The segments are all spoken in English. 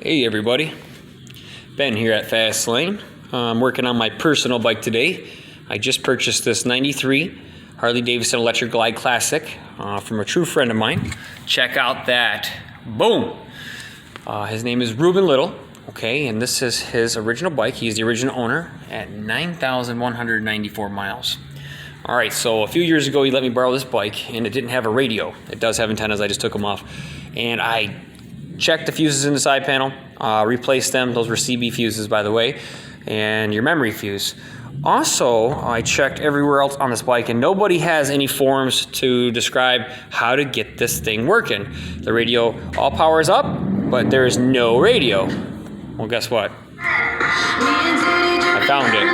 Hey everybody, Ben here at Fast Lane. I'm working on my personal bike today. I just purchased this 93 Harley-Davidson Ultra Glide Classic from a true friend of mine. Check out that, boom! His name is Ruben Little, okay, and this is his original bike. He's the original owner at 9,194 miles. Alright, so a few years ago he let me borrow this bike and it didn't have a radio. It does have antennas, I just took them off. And I checked the fuses in the side panel, replaced them. Those were CB fuses, by the way, and your memory fuse. Also, I checked everywhere else on this bike and nobody has any forums to describe how to get this thing working. The radio all powers up, but there is no radio. Well, guess what? I found it.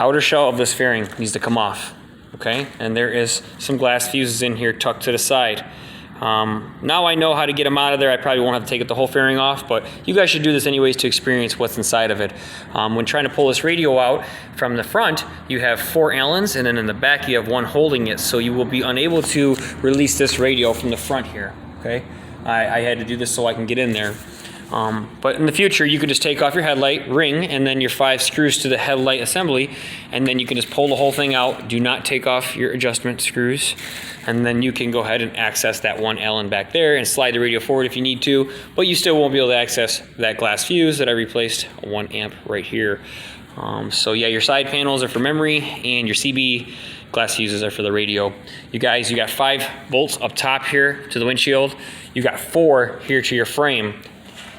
Outer shell of this fairing needs to come off, okay? And there is some glass fuses in here tucked to the side. Now I know how to get them out of there. I probably won't have to take the whole fairing off, but you guys should do this anyways to experience what's inside of it. When trying to pull this radio out from the front, you have 4 Allens, and then in the back you have 1 holding it, so you will be unable to release this radio from the front here, okay? I had to do this so I can get in there. But in the future, you could just take off your headlight ring and then your 5 screws to the headlight assembly, and then you can just pull the whole thing out. Do not take off your adjustment screws, and then you can go ahead and access that 1 Allen back there and slide the radio forward if you need to, but you still won't be able to access that glass fuse that I replaced, a 1 amp right here. So yeah, your side panels are for memory and your CB glass fuses are for the radio. You guys, you got 5 volts up top here to the windshield. You got 4 here to your frame.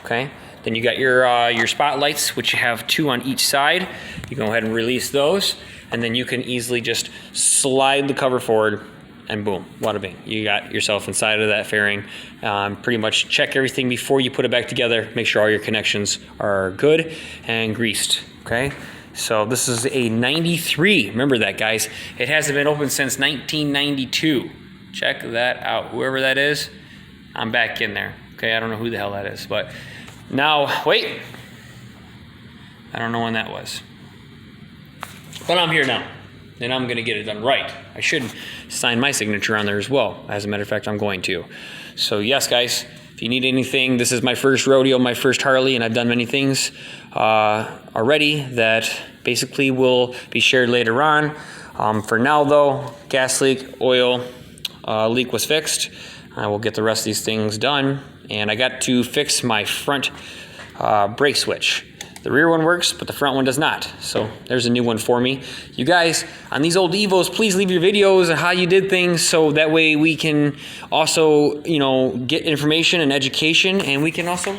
Okay, then you got your spotlights, which you have 2 on each side. You can go ahead and release those, and then you can easily just slide the cover forward, and boom, bada bing. You got yourself inside of that fairing. Pretty much check everything before you put it back together. Make sure all your connections are good and greased, okay? So this is a 93. Remember that, guys. It hasn't been open since 1992. Check that out. Whoever that is, I'm back in there. Okay, I don't know who the hell that is, but now, wait. I don't know when that was. But I'm here now, and I'm going to get it done right. I should sign my signature on there as well. As a matter of fact, I'm going to. So yes, guys, if you need anything, this is my first rodeo, my first Harley, and I've done many things already that basically will be shared later on. For now, though, gas leak, oil leak was fixed. I will get the rest of these things done. And I got to fix my front brake switch. The rear one works, but the front one does not. So there's a new one for me. You guys, on these old Evos, please leave your videos on how you did things so that way we can also, you know, get information and education, and we can also